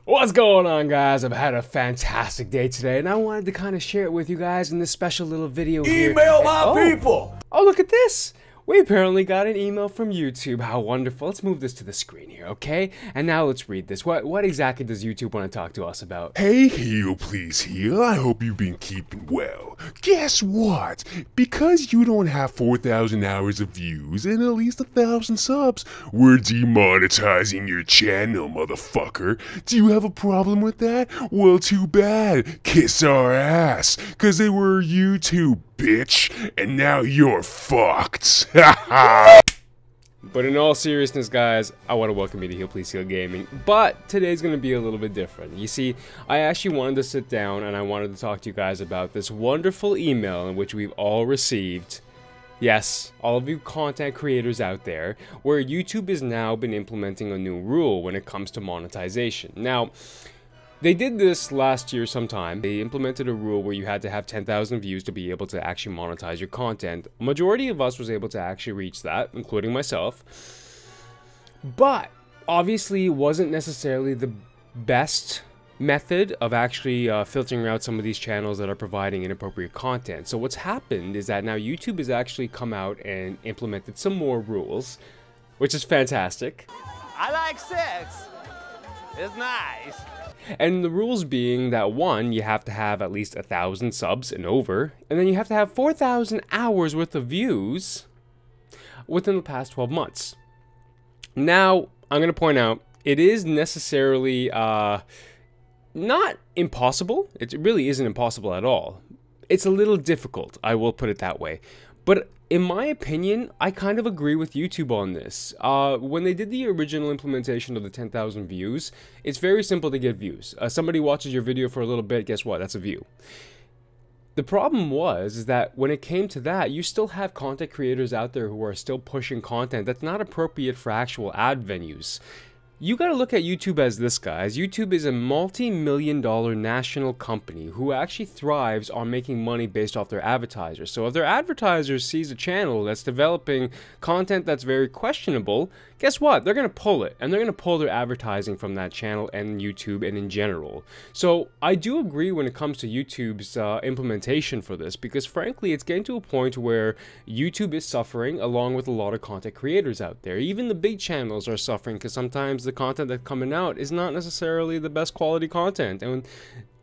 What's going on, guys? I've had a fantastic day today, and I wanted to kind of share it with you guys in this special little video here. Email my people! Oh, look at this! We apparently got an email from YouTube. How wonderful. Let's move this to the screen here, okay? And now let's read this. What exactly does YouTube want to talk to us about? Hey, Heal Please Heal, I hope you've been keeping well. Guess what? Because you don't have 4,000 hours of views and at least 1,000 subs, we're demonetizing your channel, motherfucker. Do you have a problem with that? Well, too bad. Kiss our ass. Cause they were YouTube, bitch. And now you're fucked. But in all seriousness, guys, I want to welcome you to Heal Please Heal Gaming. But today's going to be a little bit different. You see, I actually wanted to sit down and I wanted to talk to you guys about this wonderful email in which we've all received. Yes, all of you content creators out there, where YouTube has now been implementing a new rule when it comes to monetization. Now, they did this last year sometime. They implemented a rule where you had to have 10,000 views to be able to actually monetize your content. A majority of us was able to actually reach that, including myself. But obviously it wasn't necessarily the best method of actually filtering out some of these channels that are providing inappropriate content. So what's happened is that now YouTube has actually come out and implemented some more rules, which is fantastic. I like sex. It's nice. And the rules being that, one, you have to have at least 1,000 subs and over, and then you have to have 4,000 hours worth of views within the past 12 months. Now, I'm going to point out, it is necessarily not impossible. It really isn't impossible at all. It's a little difficult, I will put it that way. But in my opinion, I kind of agree with YouTube on this. When they did the original implementation of the 10,000 views, it's very simple to get views. Somebody watches your video for a little bit, guess what? That's a view. The problem is that when it came to that, you still have content creators out there who are still pushing content that's not appropriate for actual ad venues. You gotta look at YouTube as this, guys. YouTube is a multi-million-dollar national company who actually thrives on making money based off their advertisers. So if their advertisers sees a channel that's developing content that's very questionable, guess what? They're gonna pull it, and they're gonna pull their advertising from that channel and YouTube and in general. So I do agree when it comes to YouTube's implementation for this, because frankly, it's getting to a point where YouTube is suffering along with a lot of content creators out there. Even the big channels are suffering because sometimes the content that's coming out is not necessarily the best quality content,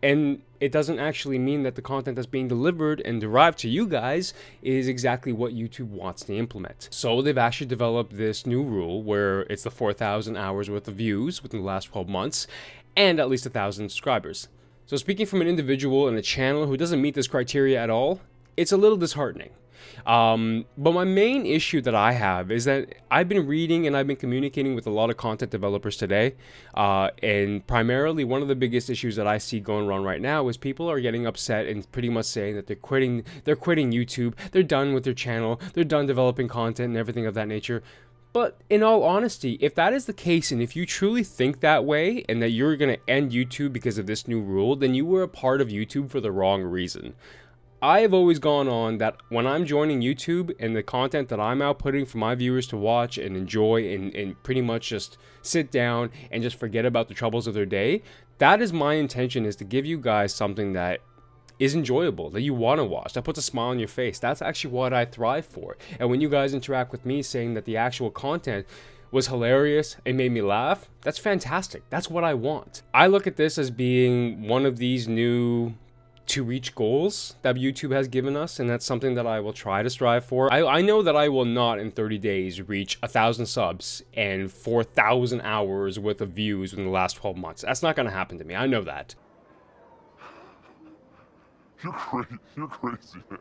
and it doesn't actually mean that the content that's being delivered and derived to you guys is exactly what YouTube wants to implement. So they've actually developed this new rule where it's the 4,000 hours worth of views within the last 12 months and at least 1,000 subscribers. So speaking from an individual and a channel who doesn't meet this criteria at all, it's a little disheartening. But my main issue that I have is that I've been reading and I've been communicating with a lot of content developers today, and primarily one of the biggest issues that I see going on right now is people are getting upset and pretty much saying that they're quitting YouTube, they're done with their channel, they're done developing content and everything of that nature. But in all honesty, if that is the case, and if you truly think that way and that you're going to end YouTube because of this new rule, then you were a part of YouTube for the wrong reason. I have always gone on that when I'm joining YouTube and the content that I'm outputting for my viewers to watch and enjoy and pretty much just sit down and just forget about the troubles of their day, that is my intention, is to give you guys something that is enjoyable, that you want to watch, that puts a smile on your face. That's actually what I thrive for. And when you guys interact with me saying that the actual content was hilarious, it made me laugh, that's fantastic. That's what I want. I look at this as being one of these new to reach goals that YouTube has given us, and that's something that I will try to strive for. I know that I will not in 30 days reach 1,000 subs and 4,000 hours worth of views in the last 12 months. That's not going to happen to me. I know that. You're crazy, man.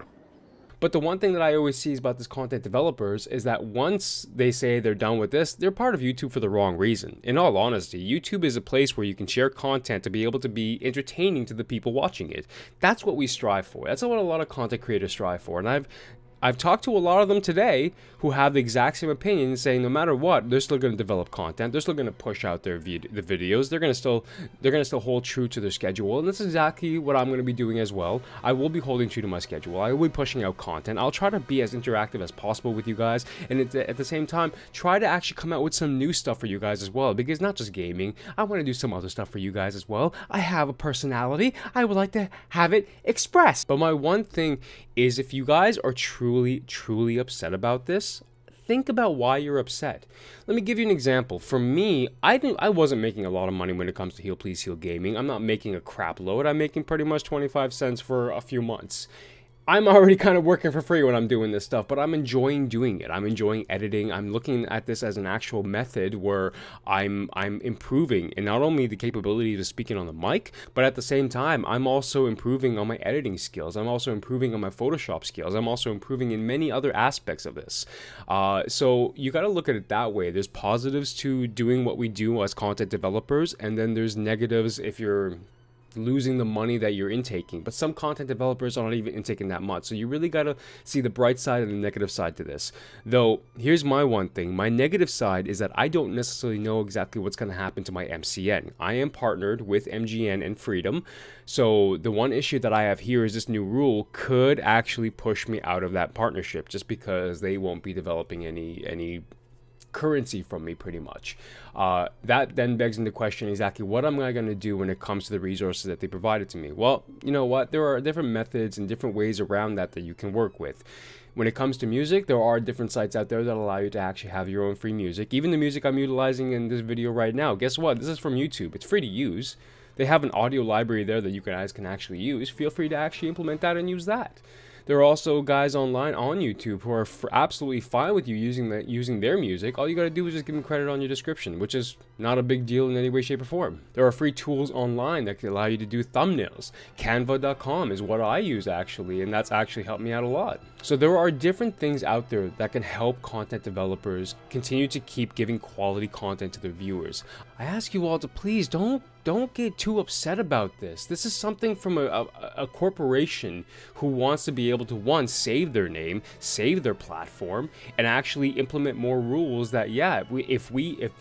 But the one thing that I always see about this content developers is that once they say they're done with this, they're part of YouTube for the wrong reason. In all honesty, YouTube is a place where you can share content to be able to be entertaining to the people watching it. That's what we strive for. That's what a lot of content creators strive for. And I've talked to a lot of them today who have the exact same opinion, saying no matter what, they're still going to develop content. They're still going to push out their the videos. They're going to still hold true to their schedule, and that's exactly what I'm going to be doing as well. I will be holding true to my schedule. I will be pushing out content. I'll try to be as interactive as possible with you guys, and at the same time, try to actually come out with some new stuff for you guys as well. Because not just gaming, I want to do some other stuff for you guys as well. I have a personality. I would like to have it expressed. But my one thing is, if you guys are truly upset about this, think about why you're upset. Let me give you an example. For me, I wasn't making a lot of money when it comes to Heal Please Heal gaming. I'm not making a crap load. I'm making pretty much 25 cents for a few months. I'm already kind of working for free when I'm doing this stuff, but I'm enjoying doing it. I'm enjoying editing. I'm looking at this as an actual method where I'm improving, and not only the capability of speaking on the mic, but at the same time, I'm also improving on my editing skills. I'm also improving on my Photoshop skills. I'm also improving in many other aspects of this. So you got to look at it that way. There's positives to doing what we do as content developers, and then there's negatives if you're losing the money that you're intaking. But some content developers are not even intaking that much, so you really got to see the bright side and the negative side to this. Though here's my one thing. My negative side is that I don't necessarily know exactly what's going to happen to my MCN. I am partnered with MGN and Freedom, so the one issue that I have here is this new rule could actually push me out of that partnership, just because they won't be developing any currency from me, pretty much. That then begs into question exactly what am I going to do when it comes to the resources that they provided to me. Well, you know what, there are different methods and different ways around that you can work with. When it comes to music, there are different sites out there that allow you to actually have your own free music. Even the music I'm utilizing in this video right now, guess what, this is from YouTube. It's free to use. They have an audio library there that you guys can actually use. Feel free to actually implement that and use that. There are also guys online on YouTube who are absolutely fine with you using their music. All you got to do is just give them credit on your description, which is not a big deal in any way, shape, or form. There are free tools online that can allow you to do thumbnails. Canva.com is what I use actually, and that's actually helped me out a lot. So there are different things out there that can help content developers continue to keep giving quality content to their viewers. I ask you all to please don't get too upset about this. This is something from a corporation who wants to be able to, one, save their name, save their platform, and actually implement more rules that, yeah, if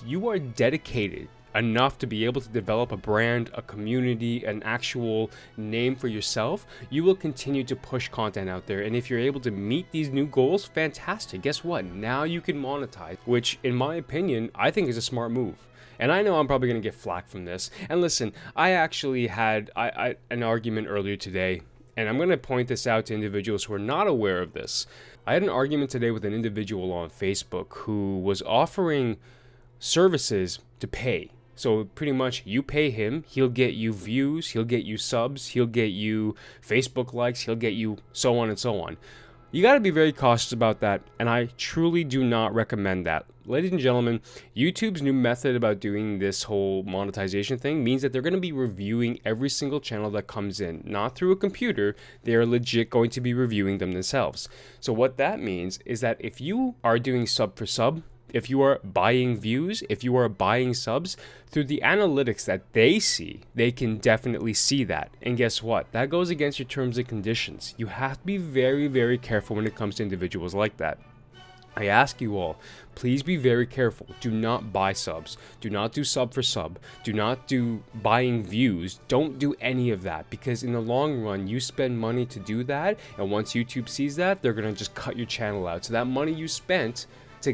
you are dedicated enough to be able to develop a brand, a community, an actual name for yourself, you will continue to push content out there. And if you're able to meet these new goals, fantastic. Guess what? Now you can monetize, which in my opinion, I think is a smart move. And I know I'm probably going to get flack from this. And listen, I actually had an argument earlier today, and I'm going to point this out to individuals who are not aware of this. I had an argument today with an individual on Facebook who was offering services to pay. So pretty much you pay him, he'll get you views, he'll get you subs, he'll get you Facebook likes, he'll get you so on and so on. You got to be very cautious about that, and I truly do not recommend that. Ladies and gentlemen, YouTube's new method about doing this whole monetization thing means that they're going to be reviewing every single channel that comes in. Not through a computer, they are legit going to be reviewing them themselves. So what that means is that if you are doing sub for sub, if you are buying views, if you are buying subs, through the analytics that they see, they can definitely see that. And guess what? That goes against your terms and conditions. You have to be very, very careful when it comes to individuals like that. I ask you all, please be very careful. Do not buy subs. Do not do sub for sub. Do not do buying views. Don't do any of that, because in the long run, you spend money to do that, and once YouTube sees that, they're going to just cut your channel out. So that money you spent to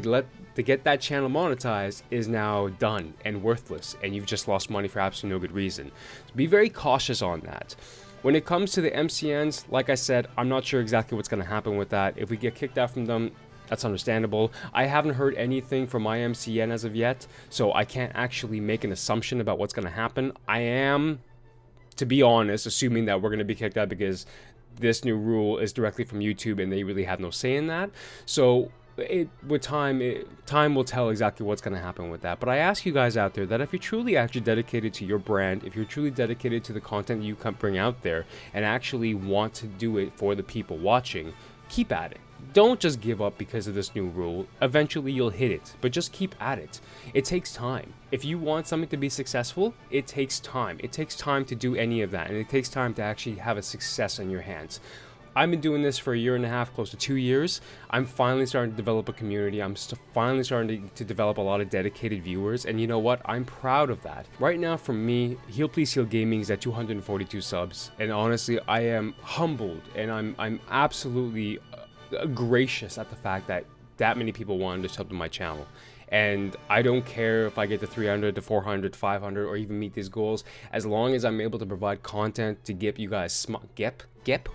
get that channel monetized is now done and worthless, and you've just lost money for absolutely no good reason. So be very cautious on that. When it comes to the MCNs, like I said, I'm not sure exactly what's going to happen with that. If we get kicked out from them, that's understandable. I haven't heard anything from my MCN as of yet, so I can't actually make an assumption about what's going to happen. I am, to be honest, assuming that we're going to be kicked out because this new rule is directly from YouTube and they really have no say in that. So with time will tell exactly what's going to happen with that. But I ask you guys out there that if you're truly actually dedicated to your brand, if you're truly dedicated to the content you can bring out there and actually want to do it for the people watching, keep at it. Don't just give up because of this new rule. Eventually you'll hit it, but just keep at it. It takes time. If you want something to be successful, it takes time. It takes time to do any of that, and it takes time to actually have a success in your hands. I've been doing this for a year and a half, close to 2 years. I'm finally starting to develop a community. I'm finally starting to develop a lot of dedicated viewers, and you know what? I'm proud of that. Right now, for me, Heal Please Heal Gaming is at 242 subs, and honestly, I am humbled, and I'm absolutely gracious at the fact that many people wanted to sub to my channel. And I don't care if I get to 300 to 400, 500, or even meet these goals, as long as I'm able to provide content to get you guys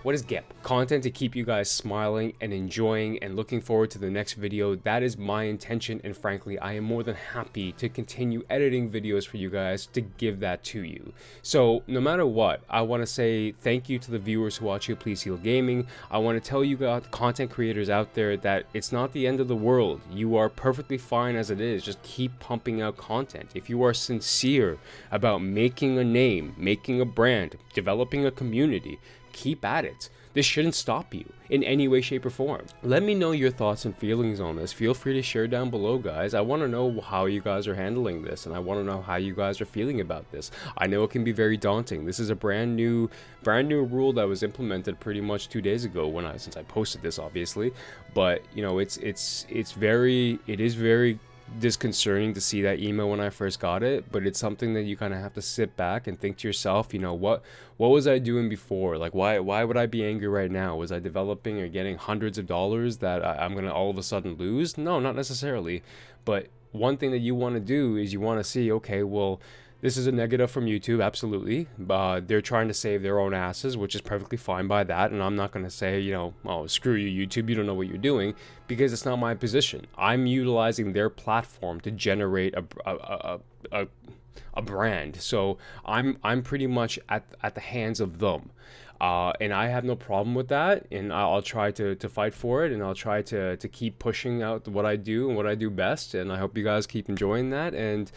What is GEP? Content to keep you guys smiling and enjoying and looking forward to the next video. That is my intention, and frankly, I am more than happy to continue editing videos for you guys to give that to you. So no matter what, I want to say thank you to the viewers who watch Heal Please Heal Gaming. I want to tell you guys, content creators out there, that it's not the end of the world. You are perfectly fine as it is. Just keep pumping out content. If you are sincere about making a name, making a brand, developing a community, keep at it. This shouldn't stop you in any way, shape, or form. Let me know your thoughts and feelings on this. Feel free to share down below, guys. I want to know how you guys are handling this, and I want to know how you guys are feeling about this. I know it can be very daunting. This is a brand new rule that was implemented pretty much 2 days ago since I posted this, obviously. But you know, it is very disconcerting to see that email when I first got it, but it's something that you kind of have to sit back and think to yourself, you know, what was I doing before? Like, why would I be angry right now? Was I developing or getting hundreds of dollars that I'm gonna all of a sudden lose? No, not necessarily. But one thing that you want to do is you want to see, okay, well, this is a negative from YouTube, absolutely. They're trying to save their own asses, which is perfectly fine by that. And I'm not going to say, you know, oh, screw you, YouTube, you don't know what you're doing, because it's not my position. I'm utilizing their platform to generate a brand. So I'm pretty much at the hands of them. And I have no problem with that, and I'll try to fight for it, and I'll try to keep pushing out what I do and what I do best. And I hope you guys keep enjoying that. And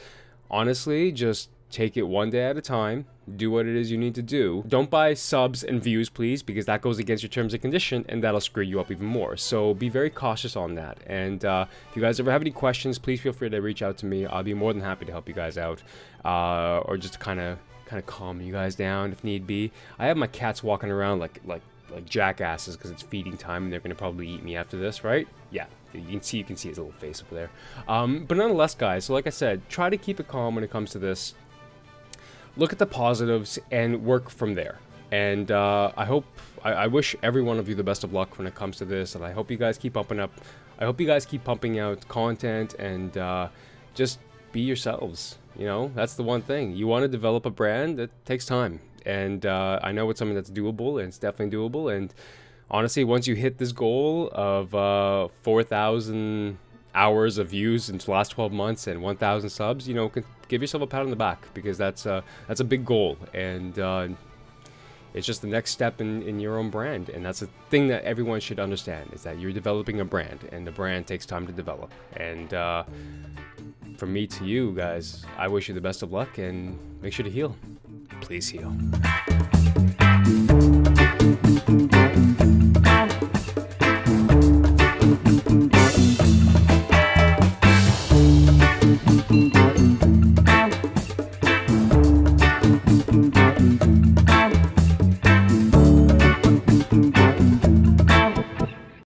honestly, just take it one day at a time. Do what it is you need to do. Don't buy subs and views, please, because that goes against your terms and condition, and that'll screw you up even more. So be very cautious on that. And if you guys ever have any questions, please feel free to reach out to me. I'll be more than happy to help you guys out, or just to kind of calm you guys down if need be. I have my cats walking around like jackasses because it's feeding time, and they're gonna probably eat me after this, right? Yeah, you can see his little face over there. But nonetheless, guys, so like I said, try to keep it calm when it comes to this. Look at the positives and work from there. And I wish every one of you the best of luck when it comes to this, and I hope you guys keep pumping out content, and just be yourselves. You know, that's the one thing. You want to develop a brand, it takes time. And I know it's something that's doable, and it's definitely doable. And honestly, once you hit this goal of 4,000 hours of views in the last 12 months and 1,000 subs, you know, give yourself a pat on the back, because that's a big goal. And it's just the next step in your own brand. And that's a thing that everyone should understand, is that you're developing a brand, and the brand takes time to develop. And from me to you guys, I wish you the best of luck, and make sure to heal. Please heal.